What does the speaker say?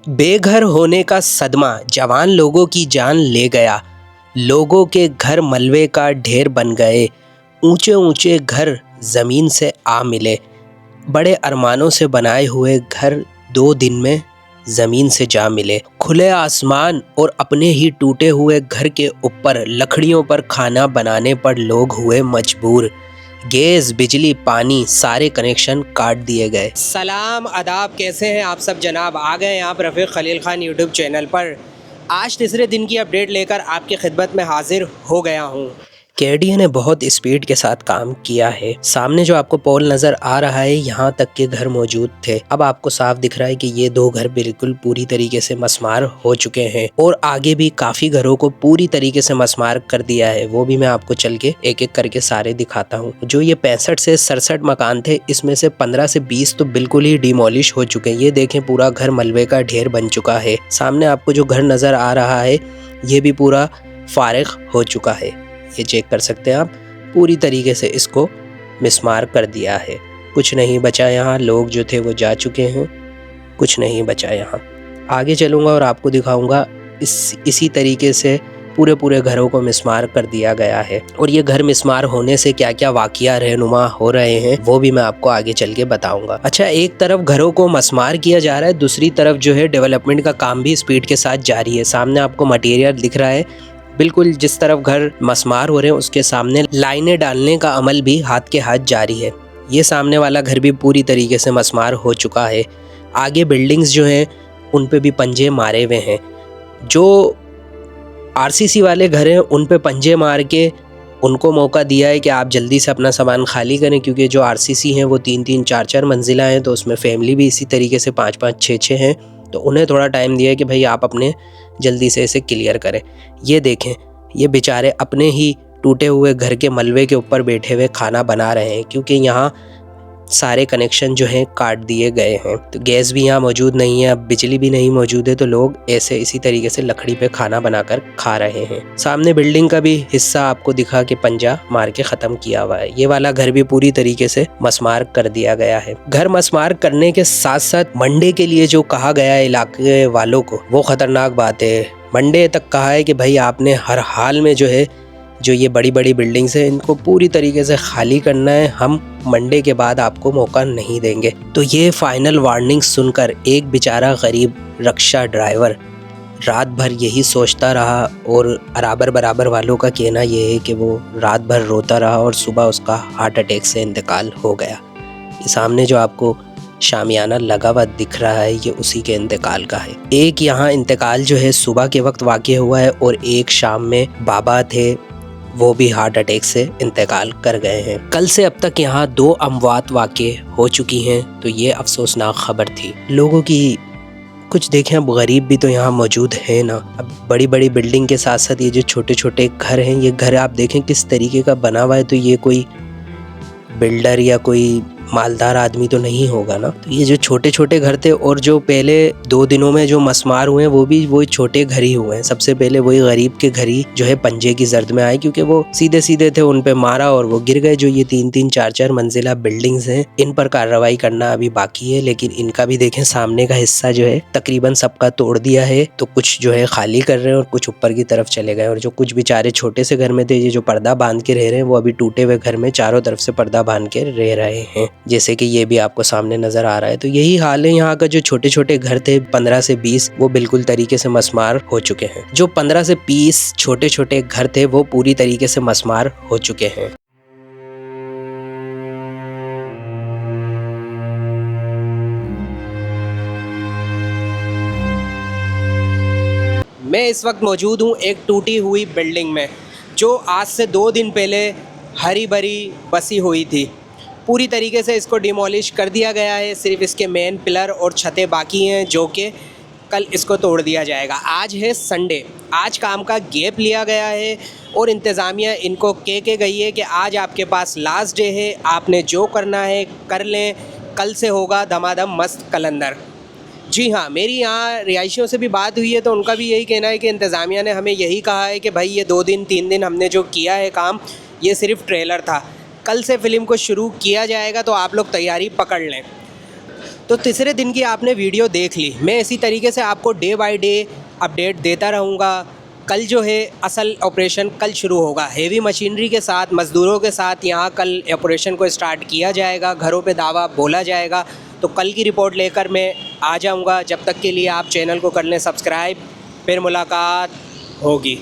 बेघर होने का सदमा जवान लोगों की जान ले गया। लोगों के घर मलबे का ढेर बन गए। ऊंचे ऊंचे घर जमीन से आ मिले। बड़े अरमानों से बनाए हुए घर 2 दिन में जमीन से जा मिले। खुले आसमान और अपने ही टूटे हुए घर के ऊपर लकड़ियों पर खाना बनाने पर लोग हुए मजबूर। गैस, बिजली, पानी सारे कनेक्शन काट दिए गए। सलाम आदाब, कैसे हैं आप सब जनाब। आ गए आप रफ़ीक खलील ख़ान यूट्यूब चैनल पर। आज तीसरे दिन की अपडेट लेकर आपकी खिदमत में हाजिर हो गया हूं। केडीए ने बहुत स्पीड के साथ काम किया है। सामने जो आपको पोल नज़र आ रहा है, यहाँ तक के घर मौजूद थे। अब आपको साफ दिख रहा है कि ये 2 घर बिल्कुल पूरी तरीके से मसमार हो चुके हैं और आगे भी काफ़ी घरों को पूरी तरीके से मसमार कर दिया है। वो भी मैं आपको चल के एक एक करके सारे दिखाता हूँ। जो ये 65 से 67 मकान थे, इसमें से 15 से 20 तो बिल्कुल ही डिमोलिश हो चुके हैं। ये देखें, पूरा घर मलबे का ढेर बन चुका है। सामने आपको जो घर नज़र आ रहा है, ये भी पूरा फारिग हो चुका है। ये चेक कर सकते हैं आप, पूरी तरीके से इसको मिसमार कर दिया है। कुछ नहीं बचा यहाँ। लोग जो थे वो जा चुके हैं, कुछ नहीं बचा यहाँ। आगे चलूँगा और आपको दिखाऊंगा इसी तरीके से पूरे घरों को मिसमार कर दिया गया है। और ये घर मिसमार होने से क्या क्या वाक़या रहनुमा हो रहे हैं, वो भी मैं आपको आगे चल के बताऊंगा। अच्छा, एक तरफ घरों को मसमार किया जा रहा है, दूसरी तरफ जो है डेवलपमेंट का काम भी स्पीड के साथ जारी है। सामने आपको मटेरियल दिख रहा है। बिल्कुल जिस तरफ घर मसमार हो रहे हैं, उसके सामने लाइनें डालने का अमल भी हाथ के हाथ जारी है। ये सामने वाला घर भी पूरी तरीके से मसमार हो चुका है। आगे बिल्डिंग्स जो हैं, उन पे भी पंजे मारे हुए हैं। जो आरसीसी वाले घर हैं, उन पे पंजे मार के उनको मौका दिया है कि आप जल्दी से अपना सामान खाली करें, क्योंकि जो आरसीसी हैं वो 3-3, 4-4 मंजिला हैं, तो उसमें फैमिली भी इसी तरीके से 5-5, 6-6 हैं। तो उन्हें थोड़ा टाइम दिया है कि भाई आप अपने जल्दी से इसे क्लियर करें। ये देखें, ये बेचारे अपने ही टूटे हुए घर के मलबे के ऊपर बैठे हुए खाना बना रहे हैं, क्योंकि यहाँ सारे कनेक्शन जो हैं काट दिए गए हैं। तो गैस भी यहाँ मौजूद नहीं है, अब बिजली भी नहीं मौजूद है, तो लोग ऐसे इसी तरीके से लकड़ी पे खाना बनाकर खा रहे हैं। सामने बिल्डिंग का भी हिस्सा आपको दिखा के पंजा मार के ख़त्म किया हुआ है। ये वाला घर भी पूरी तरीके से मसमार कर दिया गया है। घर मसमार करने के साथ साथ मंडे के लिए जो कहा गया है इलाके वालों को, वो खतरनाक बात है। मंडे तक कहा है कि भाई आपने हर हाल में जो है, जो ये बड़ी बड़ी बिल्डिंग्स हैं, इनको पूरी तरीके से खाली करना है। हम मंडे के बाद आपको मौका नहीं देंगे। तो ये फाइनल वार्निंग सुनकर एक बेचारा गरीब रिक्शा ड्राइवर रात भर यही सोचता रहा, और बराबर वालों का कहना ये है कि वो रात भर रोता रहा और सुबह उसका हार्ट अटैक से इंतकाल हो गया। ये सामने जो आपको शामियाना लगा हुआ दिख रहा है, ये उसी के इंतकाल का है। एक यहाँ इंतकाल जो है सुबह के वक्त वाक़या हुआ है, और एक शाम में बाबा थे, वो भी हार्ट अटैक से इंतकाल कर गए हैं। कल से अब तक यहाँ 2 अमवात वाक़े हो चुकी हैं, तो ये अफसोसनाक खबर थी लोगों की। कुछ देखें, अब गरीब भी तो यहाँ मौजूद है ना। अब बड़ी बड़ी बिल्डिंग के साथ साथ ये जो छोटे छोटे घर हैं, ये घर आप देखें किस तरीके का बना हुआ है। तो ये कोई बिल्डर या कोई मालदार आदमी तो नहीं होगा ना। तो ये जो छोटे छोटे घर थे, और जो पहले 2 दिनों में जो मसमार हुए हैं, वो भी वही छोटे घर ही हुए हैं। सबसे पहले वही गरीब के घर ही जो है पंजे की जर्द में आए, क्योंकि वो सीधे सीधे थे, उन पे मारा और वो गिर गए। जो ये 3-3, 4-4 मंजिला बिल्डिंग्स हैं, इन पर कार्रवाई करना अभी बाकी है, लेकिन इनका भी देखें सामने का हिस्सा जो है तकरीबन सबका तोड़ दिया है। तो कुछ जो है खाली कर रहे हैं और कुछ ऊपर की तरफ चले गए। और जो कुछ बेचारे छोटे से घर में थे, ये जो पर्दा बांध के रह रहे हैं, वो अभी टूटे हुए घर में चारों तरफ से पर्दा बांध के रह रहे हैं, जैसे कि ये भी आपको सामने नजर आ रहा है। तो यही हाल है यहाँ का। जो छोटे छोटे घर थे 15 से 20, वो बिल्कुल तरीके से मसमार हो चुके हैं। जो 15 से 20 छोटे छोटे घर थे, वो पूरी तरीके से मसमार हो चुके हैं। मैं इस वक्त मौजूद हूँ एक टूटी हुई बिल्डिंग में, जो आज से 2 दिन पहले हरी भरी बसी हुई थी। पूरी तरीके से इसको डिमोलिश कर दिया गया है। सिर्फ इसके मेन पिलर और छतें बाकी हैं, जो कि कल इसको तोड़ दिया जाएगा। आज है संडे, आज काम का गैप लिया गया है, और इंतज़ामिया इनको कह के गई है कि आज आपके पास लास्ट डे है, आपने जो करना है कर लें, कल से होगा धमाधम मस्त कलंदर। जी हाँ, मेरी यहाँ रिहायशियों से भी बात हुई है, तो उनका भी यही कहना है कि इंतज़ामिया ने हमें यही कहा है कि भाई ये 2 दिन 3 दिन हमने जो किया है काम, ये सिर्फ ट्रेलर था। कल से फ़िल्म को शुरू किया जाएगा, तो आप लोग तैयारी पकड़ लें। तो तीसरे दिन की आपने वीडियो देख ली। मैं इसी तरीके से आपको डे बाय डे अपडेट देता रहूँगा। कल जो है असल ऑपरेशन कल शुरू होगा, हेवी मशीनरी के साथ, मज़दूरों के साथ यहाँ कल ऑपरेशन को स्टार्ट किया जाएगा, घरों पे दावा बोला जाएगा। तो कल की रिपोर्ट लेकर मैं आ जाऊँगा। जब तक के लिए आप चैनल को कर लें सब्सक्राइब, फिर मुलाकात होगी।